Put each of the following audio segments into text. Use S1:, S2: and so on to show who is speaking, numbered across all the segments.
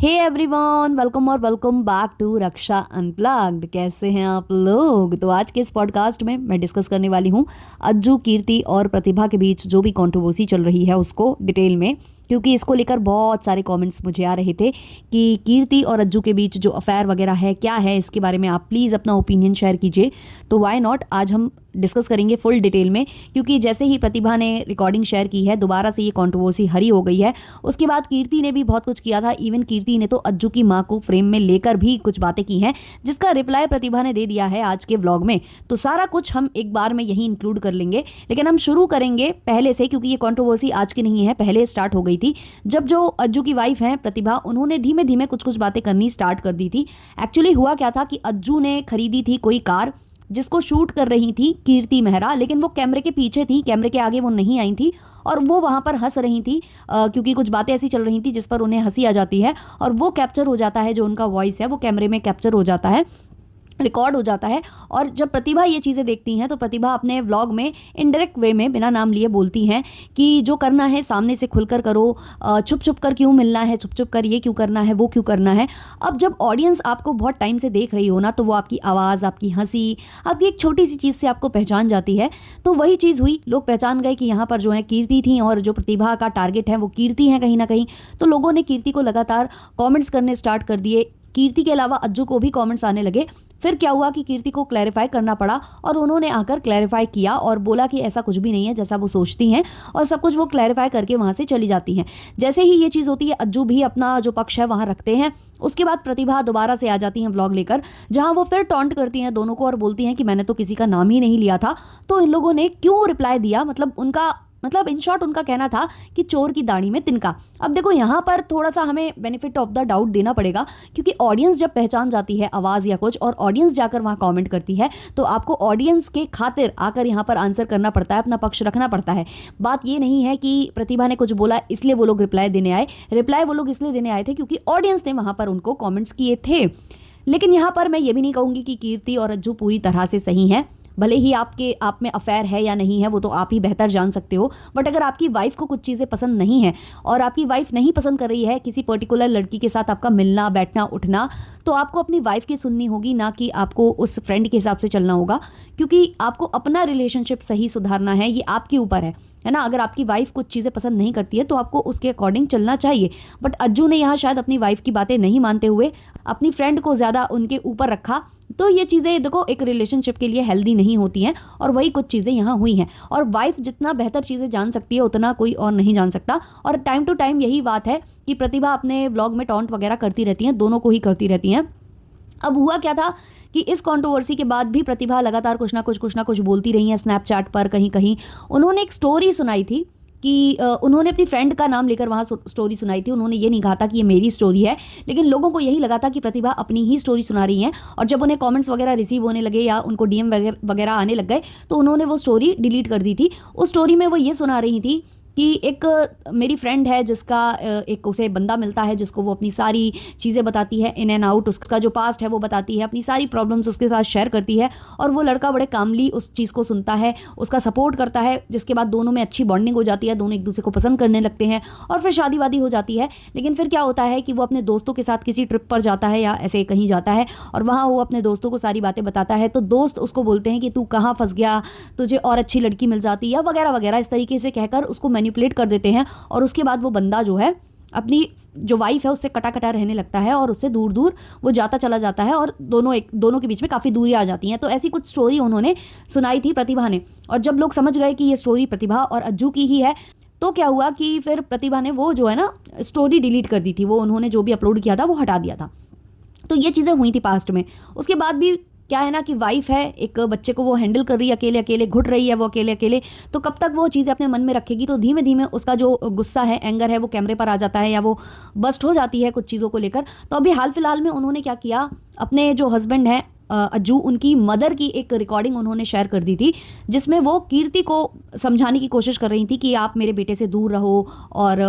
S1: हे everyone, welcome और welcome back to Raksha unplugged. कैसे हैं आप लोग? तो आज के इस पॉडकास्ट में मैं डिस्कस करने वाली हूँ अज्जू, कीर्ति और प्रतिभा के बीच जो भी कंट्रोवर्सी चल रही है उसको डिटेल में, क्योंकि इसको लेकर बहुत सारे कमेंट्स मुझे आ रहे थे कि कीर्ति और अज्जू के बीच जो अफेयर वगैरह है क्या है, इसके बारे में आप प्लीज़ अपना ओपिनियन शेयर कीजिए। तो वाई नॉट, आज हम डिस्कस करेंगे फुल डिटेल में, क्योंकि जैसे ही प्रतिभा ने रिकॉर्डिंग शेयर की है दोबारा से ये कंट्रोवर्सी हरी हो गई है। उसके बाद कीर्ति ने भी बहुत कुछ किया था। इवन कीर्ति ने तो अज्जू की मां को फ्रेम में लेकर भी कुछ बातें की हैं, जिसका रिप्लाई प्रतिभा ने दे दिया है आज के व्लॉग में। तो सारा कुछ हम एक बार में यही इंक्लूड कर लेंगे, लेकिन हम शुरू करेंगे पहले से, क्योंकि ये कंट्रोवर्सी आज की नहीं है, पहले स्टार्ट हो गई थी जब जो अज्जू की वाइफ हैं प्रतिभा, उन्होंने धीमे धीमे कुछ कुछ बातें करनी स्टार्ट कर दी थी। एक्चुअली हुआ क्या था कि अज्जू ने खरीदी थी कोई कार जिसको शूट कर रही थी कीर्ति मेहरा, लेकिन वो कैमरे के पीछे थी, कैमरे के आगे वो नहीं आई थी और वो वहाँ पर हंस रही थी, क्योंकि कुछ बातें ऐसी चल रही थी जिस पर उन्हें हंसी आ जाती है और वो कैप्चर हो जाता है, जो उनका वॉइस है वो कैमरे में कैप्चर हो जाता है, रिकॉर्ड हो जाता है। और जब प्रतिभा ये चीज़ें देखती हैं तो प्रतिभा अपने व्लॉग में इनडायरेक्ट वे में बिना नाम लिए बोलती हैं कि जो करना है सामने से खुलकर करो, छुप छुप कर क्यों मिलना है, छुप छुप कर ये क्यों करना है, वो क्यों करना है। अब जब ऑडियंस आपको बहुत टाइम से देख रही हो ना, तो वो आपकी आवाज़, आपकी हंसी, आपकी एक छोटी सी चीज़ से आपको पहचान जाती है। तो वही चीज़ हुई, लोग पहचान गए कि यहाँ पर जो है कीर्ति थी और जो प्रतिभा का टारगेट है वो कीर्ति है कहीं ना कहीं। तो लोगों ने कीर्ति को लगातार कॉमेंट्स करने स्टार्ट कर दिए। कीर्ति के अलावा अज्जू को भी कमेंट्स आने लगे। फिर क्या हुआ कि कीर्ति को क्लैरिफाई करना पड़ा और उन्होंने आकर क्लैरिफाई किया और बोला कि ऐसा कुछ भी नहीं है जैसा वो सोचती हैं, और सब कुछ वो क्लैरिफाई करके वहाँ से चली जाती हैं। जैसे ही ये चीज़ होती है, अज्जू भी अपना जो पक्ष है वहाँ रखते हैं। उसके बाद प्रतिभा दोबारा से आ जाती हैं व्लॉग लेकर, जहाँ वो फिर टॉन्ट करती हैं दोनों को और बोलती हैं कि मैंने तो किसी का नाम ही नहीं लिया था। तो इन लोगों ने क्यों रिप्लाई दिया, मतलब इन शॉर्ट उनका कहना था कि चोर की दाढ़ी में तिनका। अब देखो, यहाँ पर थोड़ा सा हमें बेनिफिट ऑफ द डाउट देना पड़ेगा, क्योंकि ऑडियंस जब पहचान जाती है आवाज़ या कुछ और ऑडियंस जाकर वहाँ कमेंट करती है, तो आपको ऑडियंस के खातिर आकर यहाँ पर आंसर करना पड़ता है, अपना पक्ष रखना पड़ता है। बात ये नहीं है कि प्रतिभा ने कुछ बोला इसलिए वो लोग रिप्लाई देने आए। रिप्लाई वो लोग इसलिए देने आए थे क्योंकि ऑडियंस ने वहाँ पर उनको कॉमेंट्स किए थे। लेकिन यहाँ पर मैं ये भी नहीं कहूँगी कि कीर्ति और अज्जू पूरी तरह से सही हैं। भले ही आप में अफेयर है या नहीं है वो तो आप ही बेहतर जान सकते हो, बट अगर आपकी वाइफ को कुछ चीज़ें पसंद नहीं है और आपकी वाइफ नहीं पसंद कर रही है किसी पर्टिकुलर लड़की के साथ आपका मिलना बैठना उठना, तो आपको अपनी वाइफ की सुननी होगी, ना कि आपको उस फ्रेंड के हिसाब से चलना होगा, क्योंकि आपको अपना रिलेशनशिप सही सुधारना है, ये आपके ऊपर है ना। अगर आपकी वाइफ कुछ चीज़ें पसंद नहीं करती है तो आपको उसके अकॉर्डिंग चलना चाहिए। बट अज्जू ने यहाँ शायद अपनी वाइफ की बातें नहीं मानते हुए अपनी फ्रेंड को ज़्यादा उनके ऊपर रखा। तो ये चीज़ें देखो एक रिलेशनशिप के लिए हेल्दी नहीं होती हैं, और वही कुछ चीज़ें यहाँ हुई हैं। और वाइफ जितना बेहतर चीज़ें जान सकती है उतना कोई और नहीं जान सकता। और टाइम टू टाइम यही बात है कि प्रतिभा अपने व्लॉग में टॉन्ट वगैरह करती रहती हैं, दोनों को ही करती रहती हैं। अब हुआ क्या था कि इस कंट्रोवर्सी के बाद भी प्रतिभा लगातार कुछ ना कुछ बोलती रही हैं। स्नैपचैट पर कहीं कहीं उन्होंने एक स्टोरी सुनाई थी कि उन्होंने अपनी फ्रेंड का नाम लेकर वहाँ स्टोरी सुनाई थी। उन्होंने ये नहीं कहा था कि ये मेरी स्टोरी है, लेकिन लोगों को यही लगा था कि प्रतिभा अपनी ही स्टोरी सुना रही हैं। और जब उन्हें कमेंट्स वगैरह रिसीव होने लगे या उनको डीएम वगैरह आने लग गए, तो उन्होंने वो स्टोरी डिलीट कर दी थी। उस स्टोरी में वो ये सुना रही थी कि एक मेरी फ्रेंड है जिसका एक उसे बंदा मिलता है जिसको वो अपनी सारी चीज़ें बताती है, इन एंड आउट, उसका जो पास्ट है वो बताती है, अपनी सारी प्रॉब्लम्स उसके साथ शेयर करती है, और वो लड़का बड़े कामली उस चीज़ को सुनता है, उसका सपोर्ट करता है, जिसके बाद दोनों में अच्छी बॉन्डिंग हो जाती है, दोनों एक दूसरे को पसंद करने लगते हैं और फिर शादी वादी हो जाती है। लेकिन फिर क्या होता है कि वो अपने दोस्तों के साथ किसी ट्रिप पर जाता है या ऐसे कहीं जाता है और वहाँ वो अपने दोस्तों को सारी बातें बताता है, तो दोस्त उसको बोलते हैं कि तू कहाँ फंस गया, तुझे और अच्छी लड़की मिल जाती या वगैरह वगैरह, इस तरीके से कहकर उसको मैनिपुलेट कर देते हैं। और उसके बाद वो बंदा जो है अपनी जो वाइफ है उससे कटा कटा रहने लगता है और उससे दूर दूर वो जाता चला जाता है, और दोनों के बीच में काफ़ी दूरियां आ जाती हैं। तो ऐसी कुछ स्टोरी उन्होंने सुनाई थी प्रतिभा ने, और जब लोग समझ गए कि ये स्टोरी प्रतिभा और अज्जू की ही है, तो क्या हुआ कि फिर प्रतिभा ने वो जो है ना स्टोरी डिलीट कर दी थी, वो उन्होंने जो भी अपलोड किया था वो हटा दिया था। तो ये चीज़ें हुई थी पास्ट में। उसके बाद भी क्या है ना कि वाइफ है, एक बच्चे को वो हैंडल कर रही है, अकेले अकेले घुट रही है वो अकेले अकेले, तो कब तक वो चीज़ें अपने मन में रखेगी। तो धीमे धीमे उसका जो गुस्सा है, एंगर है, वो कैमरे पर आ जाता है या वो बस्ट हो जाती है कुछ चीज़ों को लेकर। तो अभी हाल फिलहाल में उन्होंने क्या किया, अपने जो हस्बैंड हैं अज्जू, उनकी मदर की एक रिकॉर्डिंग उन्होंने शेयर कर दी थी, जिसमें वो कीर्ति को समझाने की कोशिश कर रही थी कि आप मेरे बेटे से दूर रहो और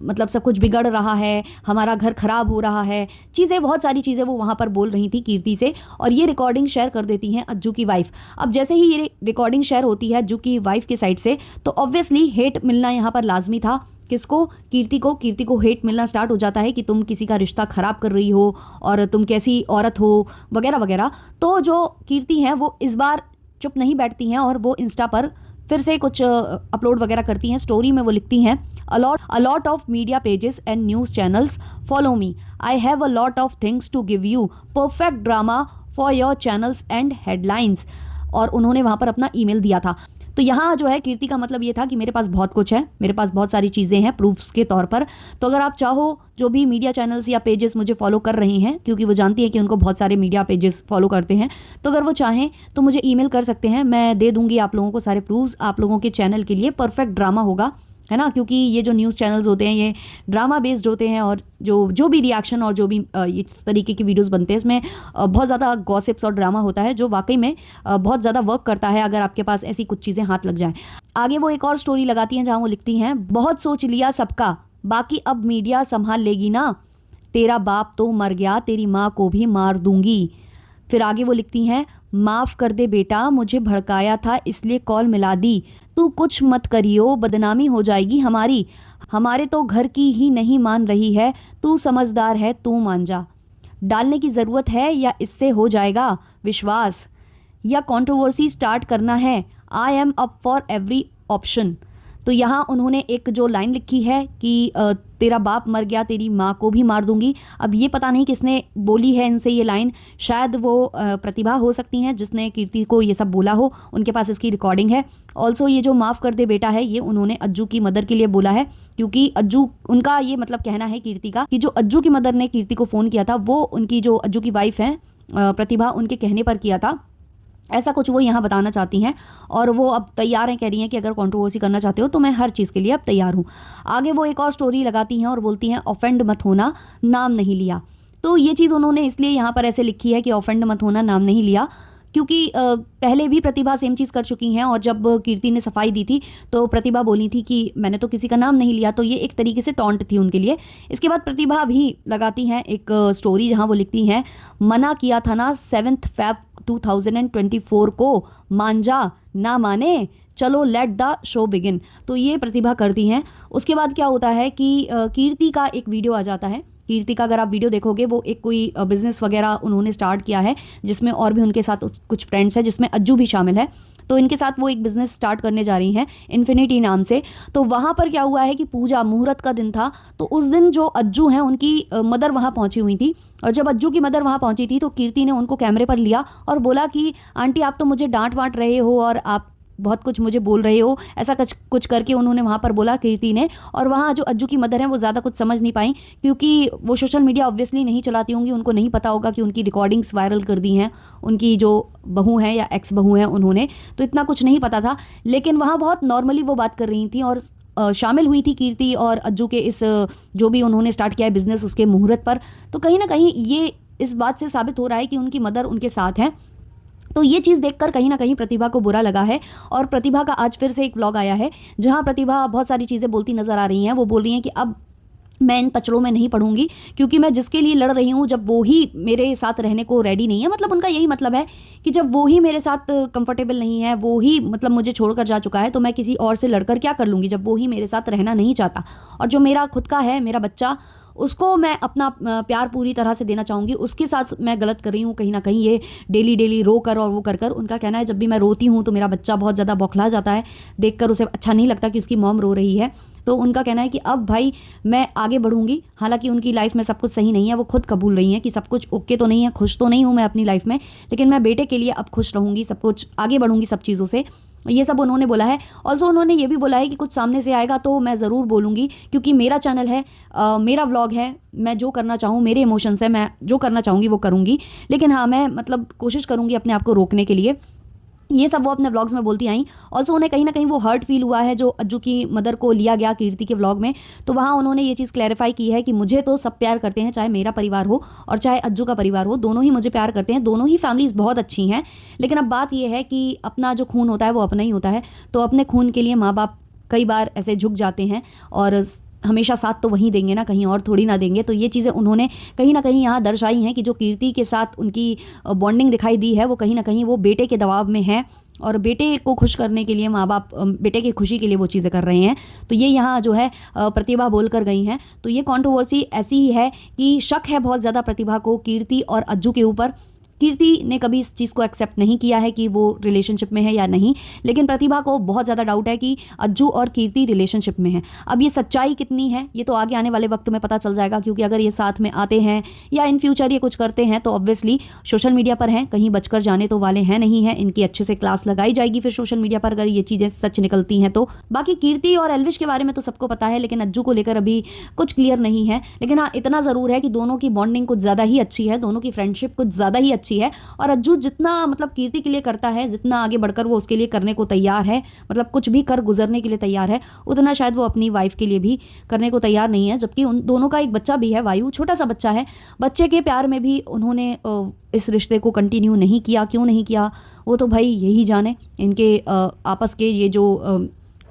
S1: मतलब सब कुछ बिगड़ रहा है, हमारा घर खराब हो रहा है, चीज़ें, बहुत सारी चीज़ें वो वहाँ पर बोल रही थी कीर्ति से। और ये रिकॉर्डिंग शेयर कर देती हैं अज्जू की वाइफ। अब जैसे ही ये रिकॉर्डिंग शेयर होती है अज्जू की वाइफ की साइड से, तो ऑब्वियसली हेट मिलना यहाँ पर लाजमी था। किसको? कीर्ति को। कीर्ति को हेट मिलना स्टार्ट हो जाता है कि तुम किसी का रिश्ता ख़राब कर रही हो और तुम कैसी औरत हो, वगैरह वगैरह। तो जो कीर्ति हैं वो इस बार चुप नहीं बैठती हैं और वो इंस्टा पर फिर से कुछ अपलोड वगैरह करती हैं। स्टोरी में वो लिखती हैं, a lot of media pages and news channels follow me, I have a lot of things to give you, perfect drama for your channels and headlines. और उन्होंने वहाँ पर अपना ईमेल दिया था। तो यहाँ जो है कीर्ति का मतलब ये था कि मेरे पास बहुत कुछ है, मेरे पास बहुत सारी चीज़ें हैं प्रूफ्स के तौर पर। तो अगर आप चाहो, जो भी मीडिया चैनल्स या पेजेस मुझे फॉलो कर रही हैं, क्योंकि वो जानती है कि उनको बहुत सारे मीडिया पेजेस फॉलो करते हैं, तो अगर वो चाहें तो मुझे ईमेल कर सकते हैं, मैं दे दूंगी आप लोगों को सारे प्रूफ्स। आप लोगों के चैनल के लिए परफेक्ट ड्रामा होगा, है ना, क्योंकि ये जो न्यूज़ चैनल्स होते हैं ये ड्रामा बेस्ड होते हैं और जो भी रिएक्शन और जो भी इस तरीके की वीडियोस बनते हैं इसमें बहुत ज़्यादा गॉसिप्स और ड्रामा होता है, जो वाकई में बहुत ज़्यादा वर्क करता है अगर आपके पास ऐसी कुछ चीज़ें हाथ लग जाएं। आगे वो एक और स्टोरी लगाती हैं जहाँ वो लिखती हैं, बहुत सोच लिया सबका, बाकी अब मीडिया संभाल लेगी ना, तेरा बाप तो मर गया, तेरी माँ को भी मार दूंगी। फिर आगे वो लिखती हैं, माफ़ कर दे बेटा, मुझे भड़काया था इसलिए कॉल मिला दी, तू कुछ मत करियो, बदनामी हो जाएगी हमारी, हमारे तो घर की ही नहीं मान रही है, तू समझदार है, तू मान जा। डालने की ज़रूरत है या इससे हो जाएगा विश्वास, या कंट्रोवर्सी स्टार्ट करना है, I am up for every option. तो यहाँ उन्होंने एक जो लाइन लिखी है कि तेरा बाप मर गया, तेरी माँ को भी मार दूंगी। अब ये पता नहीं किसने बोली है इनसे ये लाइन, शायद वो प्रतिभा हो सकती हैं जिसने कीर्ति को ये सब बोला हो, उनके पास इसकी रिकॉर्डिंग है। ऑल्सो ये जो माफ़ कर दे बेटा है, ये उन्होंने अज्जू की मदर के लिए बोला है, क्योंकि अज्जू, उनका ये मतलब कहना है कीर्ति का कि जो अज्जू की मदर ने कीर्ति को फ़ोन किया था वो उनकी जो अज्जू की वाइफ है प्रतिभा, उनके कहने पर किया था, ऐसा कुछ वो यहाँ बताना चाहती हैं। और वो अब तैयार हैं, कह रही हैं कि अगर कंट्रोवर्सी करना चाहते हो तो मैं हर चीज़ के लिए अब तैयार हूँ। आगे वो एक और स्टोरी लगाती हैं और बोलती हैं, ऑफेंड मत होना, नाम नहीं लिया। तो ये चीज़ उन्होंने इसलिए यहाँ पर ऐसे लिखी है कि ऑफेंड मत होना, नाम नहीं लिया, क्योंकि पहले भी प्रतिभा सेम चीज़ कर चुकी हैं और जब कीर्ति ने सफाई दी थी तो प्रतिभा बोली थी कि मैंने तो किसी का नाम नहीं लिया, तो ये एक तरीके से टॉन्ट थी उनके लिए। इसके बाद प्रतिभा भी लगाती हैं एक स्टोरी जहां वो लिखती हैं, मना किया था ना 7 Feb 2024 को, मान जा ना माने, चलो लेट द शो बिगिन। तो ये प्रतिभा करती हैं। उसके बाद क्या होता है कि कीर्ति का एक वीडियो आ जाता है। कीर्ति का अगर आप वीडियो देखोगे, वो एक कोई बिज़नेस वगैरह उन्होंने स्टार्ट किया है जिसमें और भी उनके साथ कुछ फ्रेंड्स हैं, जिसमें अज्जू भी शामिल है। तो इनके साथ वो एक बिज़नेस स्टार्ट करने जा रही हैं इन्फिनिटी नाम से। तो वहाँ पर क्या हुआ है कि पूजा मुहूर्त का दिन था, तो उस दिन जो अज्जू हैं उनकी मदर वहाँ पहुँची हुई थी। और जब अज्जू की मदर वहाँ पहुँची थी तो कीर्ति ने उनको कैमरे पर लिया और बोला कि आंटी आप तो मुझे डांट वांट रहे हो और आप बहुत कुछ मुझे बोल रहे हो, ऐसा कुछ करके उन्होंने वहाँ पर बोला कीर्ति ने। और वहाँ जो अज्जू की मदर हैं वो ज़्यादा कुछ समझ नहीं पाई, क्योंकि वो सोशल मीडिया ऑब्वियसली नहीं चलाती होंगी, उनको नहीं पता होगा कि उनकी रिकॉर्डिंग्स वायरल कर दी हैं उनकी जो बहू हैं या एक्स बहू हैं उन्होंने, तो इतना कुछ नहीं पता था। लेकिन वहाँ बहुत नॉर्मली वो बात कर रही थी और शामिल हुई थी कीर्ति और अज्जू के इस जो भी उन्होंने स्टार्ट किया है बिज़नेस, उसके मुहूर्त पर। तो कहीं ना कहीं ये इस बात से साबित हो रहा है कि उनकी मदर उनके साथ हैं। तो ये चीज़ देखकर कहीं ना कहीं प्रतिभा को बुरा लगा है। और प्रतिभा का आज फिर से एक व्लॉग आया है जहां प्रतिभा बहुत सारी चीज़ें बोलती नज़र आ रही हैं। वो बोल रही हैं कि अब मैं इन पचड़ों में नहीं पढ़ूंगी, क्योंकि मैं जिसके लिए लड़ रही हूँ जब वो ही मेरे साथ रहने को रेडी नहीं है, मतलब उनका यही मतलब है कि जब वो ही मेरे साथ कंफर्टेबल नहीं है, वो ही मतलब मुझे छोड़कर जा चुका है, तो मैं किसी और से लड़कर क्या कर लूँगी जब वो ही मेरे साथ रहना नहीं चाहता। और जो मेरा खुद का है, मेरा बच्चा, उसको मैं अपना प्यार पूरी तरह से देना चाहूँगी, उसके साथ मैं गलत कर रही हूँ कहीं ना कहीं ये डेली रो कर और वो कर कर। उनका कहना है जब भी मैं रोती हूँ तो मेरा बच्चा बहुत ज़्यादा बौखला जाता है, देखकर उसे अच्छा नहीं लगता कि उसकी मॉम रो रही है। तो उनका कहना है कि अब भाई मैं आगे बढ़ूंगी। हालांकि उनकी लाइफ में सब कुछ सही नहीं है, वो खुद कबूल रही हैं कि सब कुछ ओके तो नहीं है, खुश तो नहीं हूँ मैं अपनी लाइफ में, लेकिन मैं बेटे के लिए अब खुश रहूँगी, सब कुछ आगे बढ़ूंगी सब चीज़ों से, ये सब उन्होंने बोला है। ऑल्सो उन्होंने ये भी बोला है कि कुछ सामने से आएगा तो मैं ज़रूर बोलूँगी, क्योंकि मेरा चैनल है, मेरा व्लॉग है, मैं जो करना चाहूँ, मेरे इमोशंस है, मैं जो करना चाहूँगी वो करूँगी। लेकिन हाँ, मैं मतलब कोशिश करूँगी अपने आप को रोकने के लिए। ये सब वो अपने व्लॉग्स में बोलती आई। ऑल्सो उन्हें कहीं ना कहीं वो हर्ट फील हुआ है जो अज्जू की मदर को लिया गया कीर्ति के व्लॉग में। तो वहाँ उन्होंने ये चीज़ क्लैरिफाई की है कि मुझे तो सब प्यार करते हैं, चाहे मेरा परिवार हो और चाहे अज्जू का परिवार हो, दोनों ही मुझे प्यार करते हैं, दोनों ही फैमिलीज़ बहुत अच्छी हैं। लेकिन अब बात यह है कि अपना जो खून होता है वो अपना ही होता है, तो अपने खून के लिए माँ बाप कई बार ऐसे झुक जाते हैं और हमेशा साथ तो वहीं देंगे ना, कहीं और थोड़ी ना देंगे। तो ये चीज़ें उन्होंने कहीं ना कहीं यहाँ दर्शाई हैं कि जो कीर्ति के साथ उनकी बॉन्डिंग दिखाई दी है वो कहीं ना कहीं वो बेटे के दबाव में है, और बेटे को खुश करने के लिए माँ बाप बेटे की खुशी के लिए वो चीज़ें कर रहे हैं। तो ये यहाँ जो है प्रतिभा बोल कर गई हैं। तो ये कंट्रोवर्सी ऐसी ही है कि शक है बहुत ज़्यादा प्रतिभा को कीर्ति और अज्जू के ऊपर। कीर्ति ने कभी इस चीज़ को एक्सेप्ट नहीं किया है कि वो रिलेशनशिप में है या नहीं, लेकिन प्रतिभा को बहुत ज़्यादा डाउट है कि अज्जू और कीर्ति रिलेशनशिप में है। अब ये सच्चाई कितनी है ये तो आगे आने वाले वक्त में पता चल जाएगा, क्योंकि अगर ये साथ में आते हैं या इन फ्यूचर ये कुछ करते हैं तो ऑब्वियसली सोशल मीडिया पर हैं, कहीं बचकर जाने तो वाले हैं नहीं हैं। इनकी अच्छे से क्लास लगाई जाएगी फिर सोशल मीडिया पर अगर ये चीज़ें सच निकलती हैं तो। बाकी कीर्ति और एल्विश के बारे में तो सबको पता है, लेकिन अज्जू को लेकर अभी कुछ क्लियर नहीं है। लेकिन हाँ, इतना ज़रूर है कि दोनों की बॉन्डिंग कुछ ज़्यादा ही अच्छी है, दोनों की फ्रेंडशिप कुछ ज़्यादा ही अच्छी है। और अज्जू जितना मतलब कीर्ति के लिए करता है, जितना आगे बढ़कर वो उसके लिए करने को तैयार है, मतलब कुछ भी कर गुजरने के लिए तैयार है, उतना शायद वो अपनी वाइफ के लिए भी करने को तैयार नहीं है। जबकि उन दोनों का एक बच्चा भी है, वायु, छोटा सा बच्चा है। बच्चे के प्यार में भी उन्होंने इस रिश्ते को कंटिन्यू नहीं किया। क्यों नहीं किया वो तो भाई यही जाने, इनके आपस के ये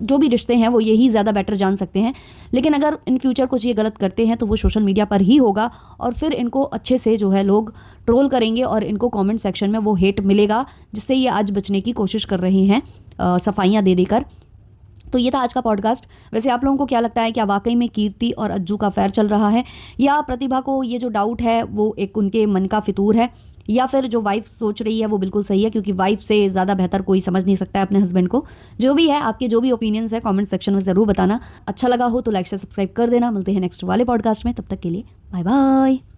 S1: जो भी रिश्ते हैं वो यही ज़्यादा बेटर जान सकते हैं। लेकिन अगर इन फ्यूचर कुछ ये गलत करते हैं तो वो सोशल मीडिया पर ही होगा, और फिर इनको अच्छे से जो है लोग ट्रोल करेंगे और इनको कमेंट सेक्शन में वो हेट मिलेगा, जिससे ये आज बचने की कोशिश कर रहे हैं सफाइयाँ दे देकर। तो ये था आज का पॉडकास्ट। वैसे आप लोगों को क्या लगता है, क्या वाकई में कीर्ति और अज्जू का अफेयर चल रहा है, या प्रतिभा को ये जो डाउट है वो एक उनके मन का फितूर है, या फिर जो वाइफ सोच रही है वो बिल्कुल सही है, क्योंकि वाइफ से ज़्यादा बेहतर कोई समझ नहीं सकता है अपने हस्बैंड को। जो भी है, आपके जो भी ओपिनियंस है कमेंट सेक्शन में ज़रूर बताना। अच्छा लगा हो तो लाइक से सब्सक्राइब कर देना। मिलते हैं नेक्स्ट वाले पॉडकास्ट में, तब तक के लिए बाय बाय।